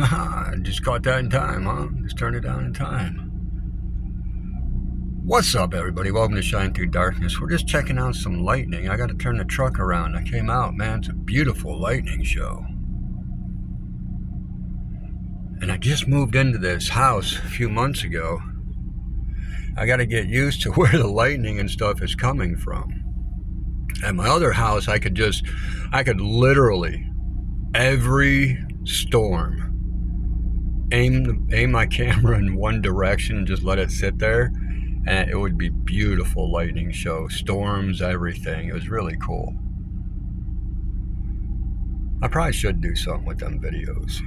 I just caught that in time, huh? Just turned it down in time. What's up, everybody? Welcome to Shine Through Darkness. We're just checking out some lightning. I got to turn the truck around. I came out, man. It's a beautiful lightning show. And I just moved into this house a few months ago. I got to get used to where the lightning and stuff is coming from. At my other house, I could literally, every storm, aim my camera in one direction and just let it sit there, and it would be beautiful lightning show, storms, everything. It was really cool. I probably should do something with them videos.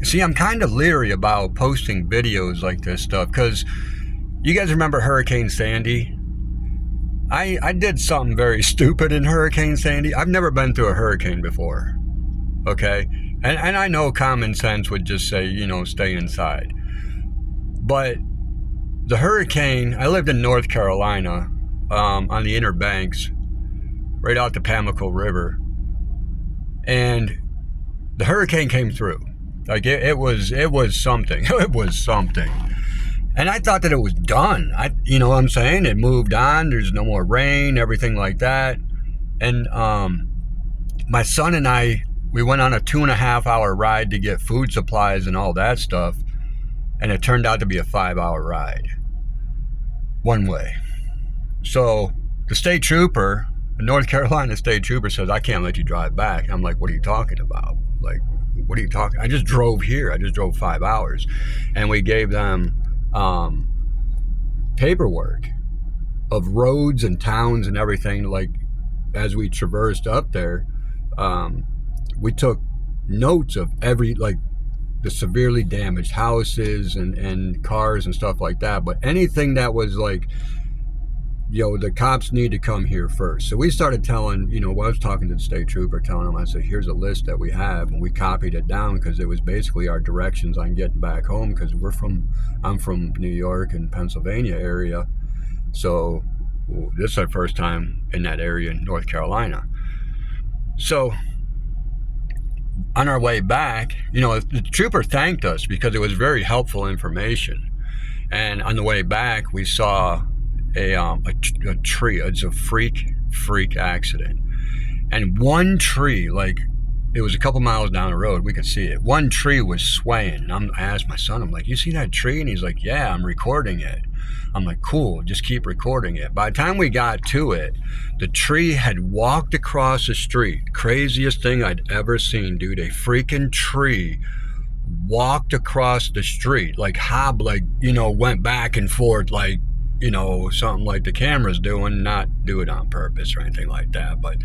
See, I'm kind of leery about posting videos like this stuff because you guys remember Hurricane Sandy? I did something very stupid in Hurricane Sandy. I've never been through a hurricane before, okay? And I know common sense would just say, stay inside. But the hurricane, I lived in North Carolina on the Inner Banks, right out the Pamlico River. And the hurricane came through. Like it was something. It was something. And I thought that it was done. You know what I'm saying? It moved on. There's no more rain, everything like that. And my son and I, we went on a 2.5-hour ride to get food supplies and all that stuff. And it turned out to be a 5-hour ride. One way. So the state trooper, the North Carolina state trooper says, I can't let you drive back. I'm like, what are you talking about? Like, what are you talking? I just drove here. I just drove 5 hours. And we gave them paperwork of roads and towns and everything. Like, as we traversed up there, we took notes of the severely damaged houses and cars and stuff like that. But anything that was like, the cops need to come here first. So we started telling, I was talking to the state trooper, telling him, I said, here's a list that we have. And we copied it down because it was basically our directions on getting back home, because I'm from New York and Pennsylvania area. So this is our first time in that area in North Carolina. So on our way back, the trooper thanked us because it was very helpful information. And on the way back, we saw a tree. It's a freak accident. And one tree, like, it was a couple miles down the road, we could see it. One tree was swaying. And I asked my son, I'm like, you see that tree? And he's like, yeah, I'm recording it. I'm like, cool, just keep recording it. By the time we got to it, the tree had walked across the street. Craziest thing I'd ever seen, dude. A freaking tree walked across the street, like went back and forth, like, something like the camera's doing, not do it on purpose or anything like that. But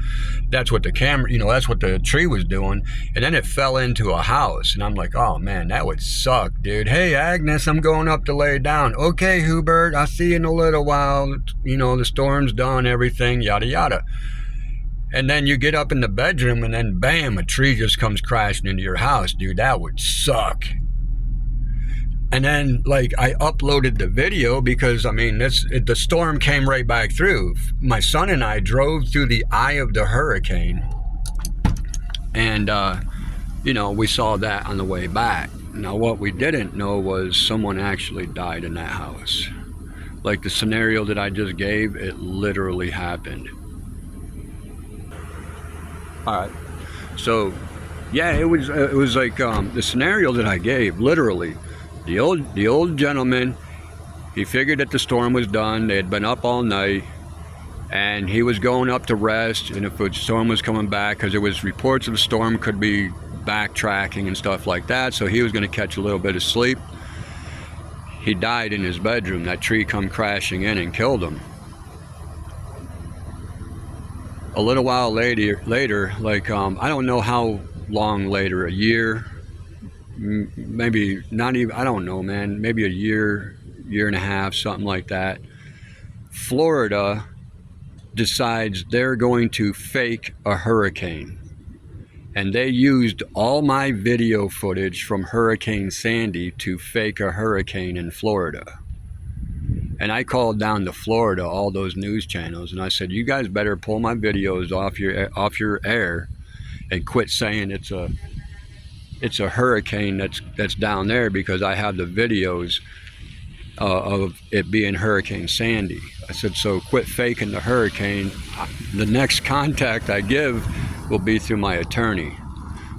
that's what the camera, that's what the tree was doing. And then it fell into a house. And I'm like, oh man, that would suck, dude. Hey, Agnes, I'm going up to lay down. Okay, Hubert, I'll see you in a little while. The storm's done, everything, yada, yada. And then you get up in the bedroom and then bam, a tree just comes crashing into your house, dude. That would suck. And then, I uploaded the video because, the storm came right back through. My son and I drove through the eye of the hurricane. And, we saw that on the way back. Now, what we didn't know was someone actually died in that house. Like the scenario that I just gave, it literally happened. All right. So, yeah, it was like the scenario that I gave, literally. The old gentleman, he figured that the storm was done. They had been up all night, and he was going up to rest. And if the storm was coming back, because there was reports of the storm could be backtracking and stuff like that, so he was going to catch a little bit of sleep. He died in his bedroom. That tree come crashing in and killed him. A little while later, I don't know how long later, a year. Maybe not even, I don't know, man, maybe a year and a half, something like that. Florida decides they're going to fake a hurricane. And they used all my video footage from Hurricane Sandy to fake a hurricane in Florida. And I called down to Florida, all those news channels, and I said, you guys better pull my videos off your air and quit saying it's a it's a hurricane that's down there, because I have the videos of it being Hurricane Sandy. I said, so quit faking the hurricane. The next contact I give will be through my attorney.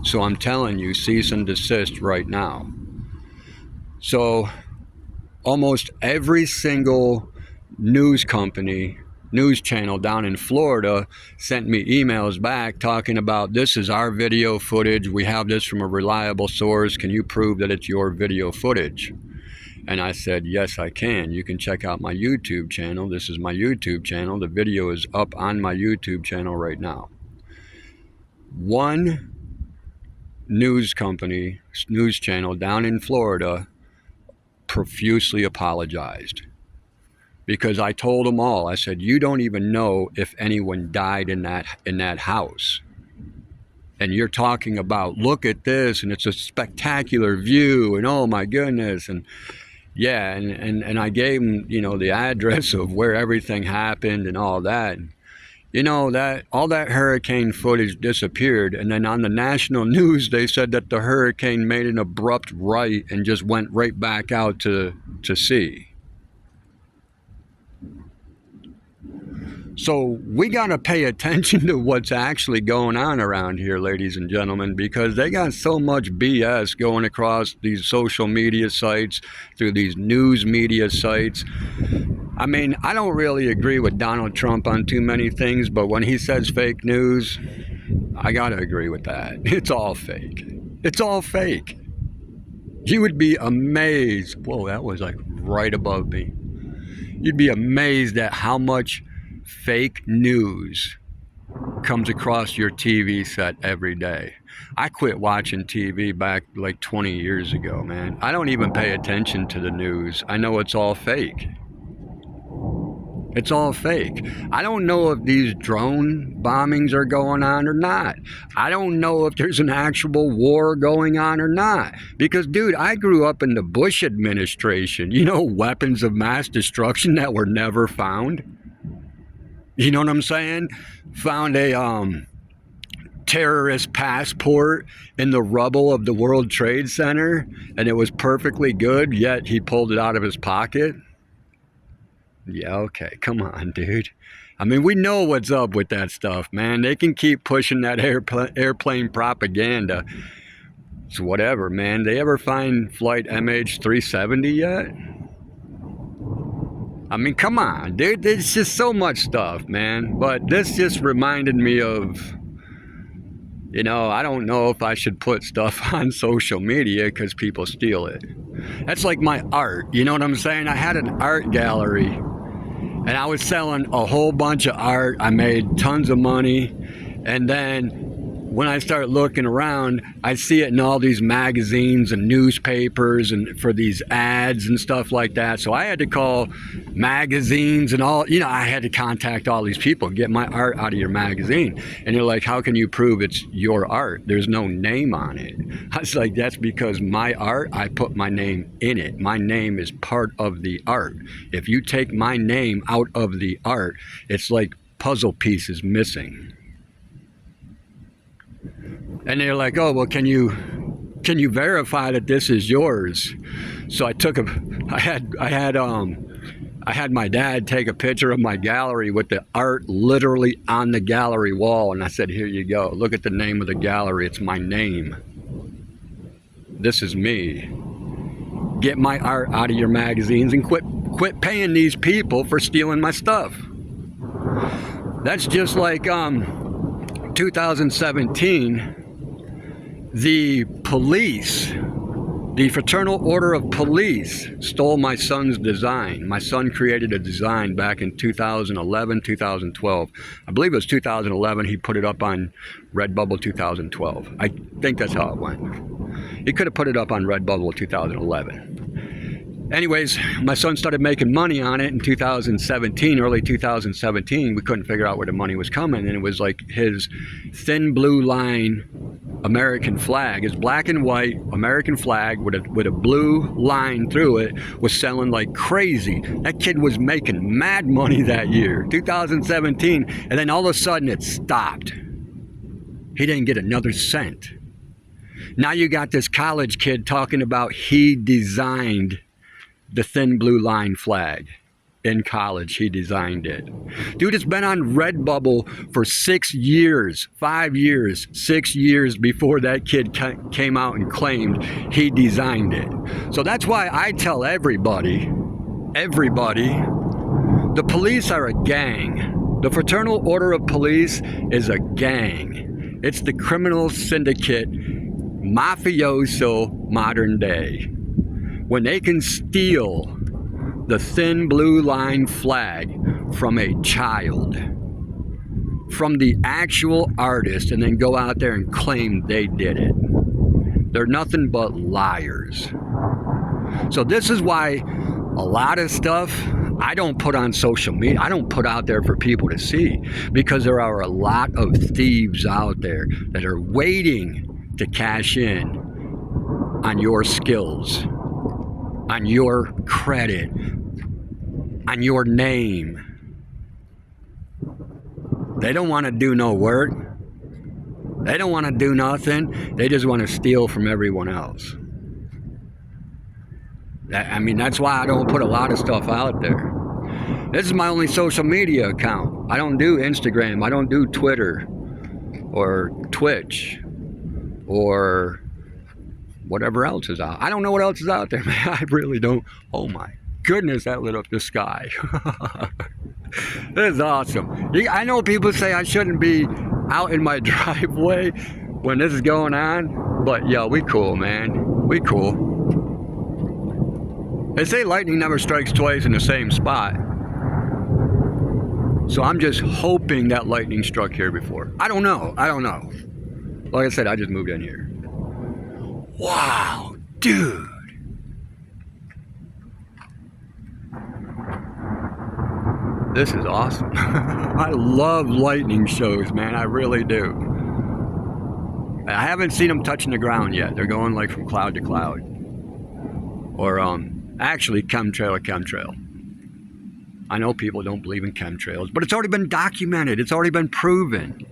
So I'm telling you, cease and desist right now. So almost every single news company, news channel down in Florida sent me emails back talking about, this is our video footage. We have this from a reliable source. Can you prove that it's your video footage? And I said, yes, I can. You can check out my YouTube channel. This is my YouTube channel. The video is up on my YouTube channel right now. One news company, news channel down in Florida profusely apologized, because I told them all, I said, you don't even know if anyone died in that house. And you're talking about, look at this, and it's a spectacular view, and oh my goodness, and yeah, and I gave them, you know, the address of where everything happened and all that. You know, that all that hurricane footage disappeared, and then on the national news they said that the hurricane made an abrupt right and just went right back out to sea. So we got to pay attention to what's actually going on around here, ladies and gentlemen, because they got so much BS going across these social media sites, through these news media sites. I mean, I don't really agree with Donald Trump on too many things, but when he says fake news, I got to agree with that. It's all fake. It's all fake. You would be amazed. Whoa, that was like right above me. You'd be amazed at how much fake news comes across your TV set every day. I quit watching TV back like 20 years ago, man. I don't even pay attention to the news. I know it's all fake. It's all fake. I don't know if these drone bombings are going on or not. I don't know if there's an actual war going on or not. Because, dude, I grew up in the Bush administration. You know, weapons of mass destruction that were never found. You know what I'm saying? Found a terrorist passport in the rubble of the World Trade Center, and it was perfectly good, yet he pulled it out of his pocket. Yeah, okay, come on, dude. I mean, we know what's up with that stuff, man. They can keep pushing that airplane propaganda. It's whatever, man. They ever find flight MH370 yet? I mean, come on, dude. There's just so much stuff, man. But this just reminded me of, you know, I don't know if I should put stuff on social media because people steal it. That's like my art, you know what I'm saying? I had an art gallery, and I was selling a whole bunch of art. I made tons of money, and then when I start looking around, I see it in all these magazines and newspapers and for these ads and stuff like that. So I had to call magazines and all, you know, I had to contact all these people, get my art out of your magazine. And they're like, how can you prove it's your art? There's no name on it. I was like, that's because my art, I put my name in it. My name is part of the art. If you take my name out of the art, it's like puzzle pieces missing. And they're like, oh, well, can you verify that this is yours? So I took I had my dad take a picture of my gallery with the art literally on the gallery wall, and I said, here you go. Look at the name of the gallery. It's my name. This is me. Get my art out of your magazines and quit paying these people for stealing my stuff. That's just like 2017. The police, the Fraternal Order of Police, stole my son's design. My son created a design back in 2011, 2012. I believe it was 2011. He put it up on Redbubble 2012. I think that's how it went. He could have put it up on Redbubble 2011. Anyways, my son started making money on it in 2017, early 2017. We couldn't figure out where the money was coming, and it was like his thin blue line American flag, his black and white American flag with a blue line through it, was selling like crazy. That kid was making mad money that year, 2017, and then all of a sudden it stopped. He didn't get another cent. Now you got this college kid talking about he designed the thin blue line flag. In college, he designed it. Dude, it's been on Redbubble for 6 years, 5 years, 6 years before that kid came out and claimed he designed it. So that's why I tell everybody, the police are a gang. The Fraternal Order of Police is a gang. It's the criminal syndicate, mafioso modern day. When they can steal the thin blue line flag from a child, from the actual artist, and then go out there and claim they did it. They're nothing but liars. So this is why a lot of stuff I don't put on social media. I don't put out there for people to see, because there are a lot of thieves out there that are waiting to cash in on your skills, on your credit, on your name. They don't want to do no work. They don't want to do nothing. They just want to steal from everyone else. I mean, that's why I don't put a lot of stuff out there. This is my only social media account. I don't do Instagram. I don't do Twitter or Twitch or whatever else is out. I don't know what else is out there, man. I really don't. Oh my goodness, that lit up the sky. This is awesome. I know people say I shouldn't be out in my driveway when this is going on, but yo, we cool, man. We cool. They say lightning never strikes twice in the same spot. So I'm just hoping that lightning struck here before. I don't know. Like I said, I just moved in here. Wow, dude. This is awesome. I love lightning shows, man. I really do. I haven't seen them touching the ground yet. They're going like from cloud to cloud. Or actually chemtrail to chemtrail. I know people don't believe in chemtrails, but it's already been documented. It's already been proven.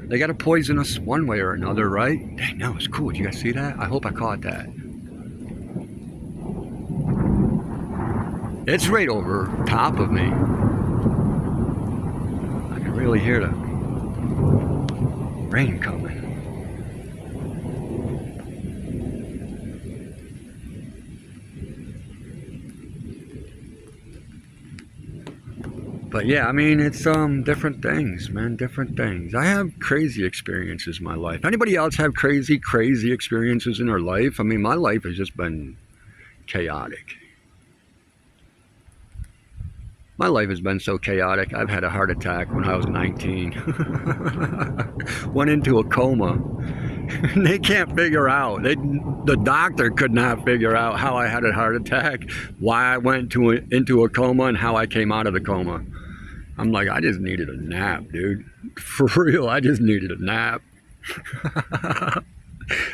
They got to poison us one way or another, right? Dang, that was cool. Did you guys see that? I hope I caught that. It's right over top of me. I can really hear the rain coming. But yeah, I mean, it's different things, man, different things. I have crazy experiences in my life. Anybody else have crazy experiences in their life? I mean, my life has just been chaotic. My life has been so chaotic. I've had a heart attack when I was 19. Went into a coma. They can't figure out. The doctor could not figure out how I had a heart attack, why I went into a coma, and how I came out of the coma. I'm like, I just needed a nap, dude. For real, I just needed a nap.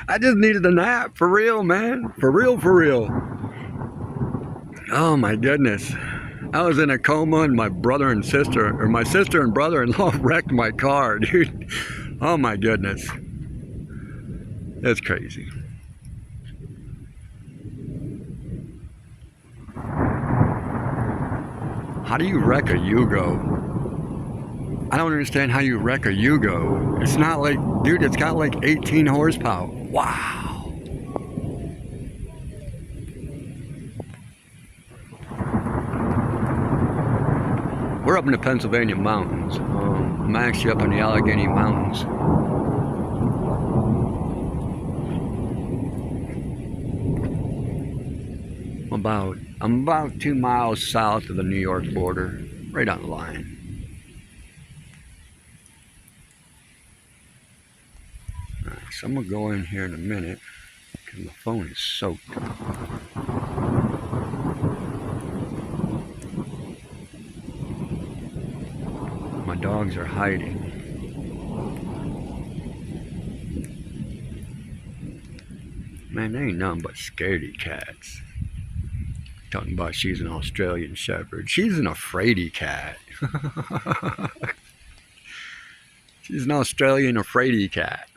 I just needed a nap. For real, man. For real, for real. Oh, my goodness. I was in a coma, and my sister and brother-in-law wrecked my car, dude. Oh, my goodness. That's crazy. How do you wreck a Yugo? I don't understand how you wreck a Yugo. It's not like, dude, it's got like 18 horsepower. Wow. We're up in the Pennsylvania mountains. I'm actually up in the Allegheny Mountains. I'm about 2 miles south of the New York border, right on the line. Alright, so I'm gonna go in here in a minute because my phone is soaked. My dogs are hiding. Man, they ain't nothing but scaredy cats. Talking about she's an Australian Shepherd. She's an afraid-y cat. She's an Australian afraid-y cat.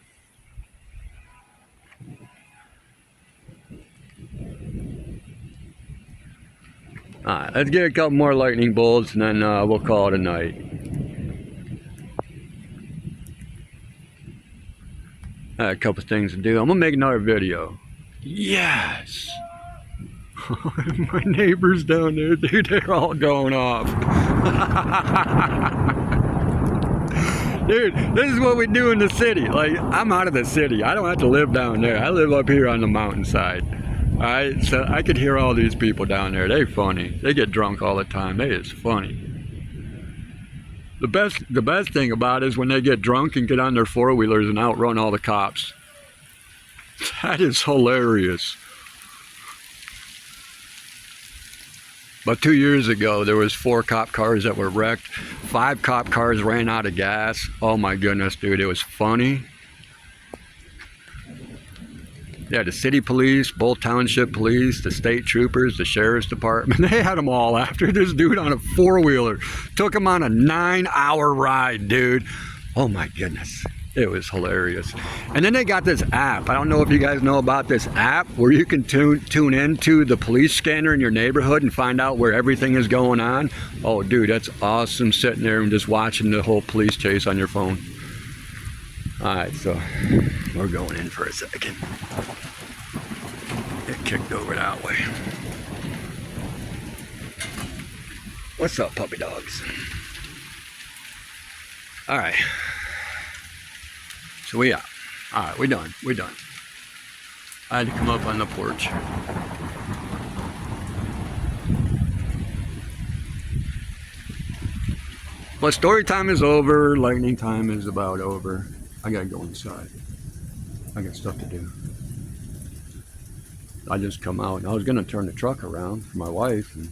Alright, let's get a couple more lightning bolts and then we'll call it a night. I got a couple things to do. I'm gonna make another video. Yes! My neighbors down there, dude, they're all going off. Dude, this is what we do in the city. Like, I'm out of the city. I don't have to live down there. I live up here on the mountainside. Alright, so I could hear all these people down there. They funny. They get drunk all the time. They is funny. The best thing about it is when they get drunk and get on their four-wheelers and outrun all the cops. That is hilarious. But 2 years ago, there was 4 cop cars that were wrecked. 5 cop cars ran out of gas. Oh my goodness, dude, it was funny. Yeah, the city police, both township police, the state troopers, the sheriff's department, they had them all after this dude on a four-wheeler. Took him on a 9-hour ride, dude. Oh my goodness. It was hilarious. And then they got this app. I don't know if you guys know about this app where you can tune into the police scanner in your neighborhood and find out where everything is going on. Oh, dude, that's awesome sitting there and just watching the whole police chase on your phone. All right, so we're going in for a second. Get kicked over that way. What's up, puppy dogs? All right. So we out. All right, we're done. We're done. I had to come up on the porch. But story time is over. Lightning time is about over. I gotta go inside. I got stuff to do. I just come out and I was gonna turn the truck around for my wife, and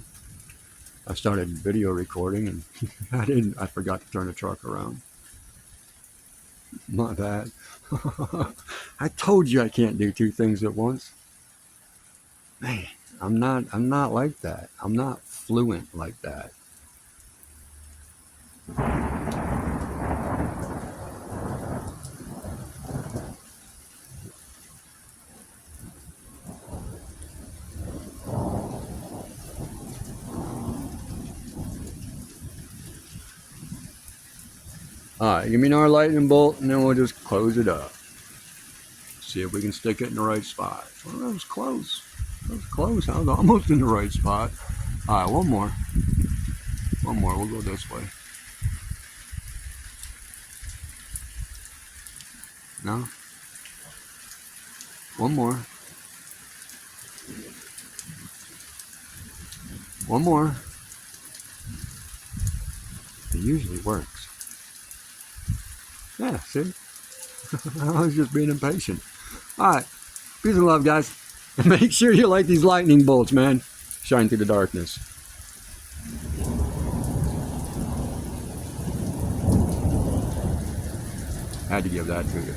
I started video recording and I forgot to turn the truck around. My bad. I told you I can't do 2 things at once. Man, I'm not like that. I'm not fluent like that. Alright, give me another lightning bolt and then we'll just close it up. See if we can stick it in the right spot. Well, that was close. That was close. I was almost in the right spot. Alright, one more. One more. We'll go this way. No? One more. One more. It usually works. Yeah, see? I was just being impatient. Alright. Peace and love, guys. Make sure you like these lightning bolts, man. Shine through the darkness. Had to give that to you.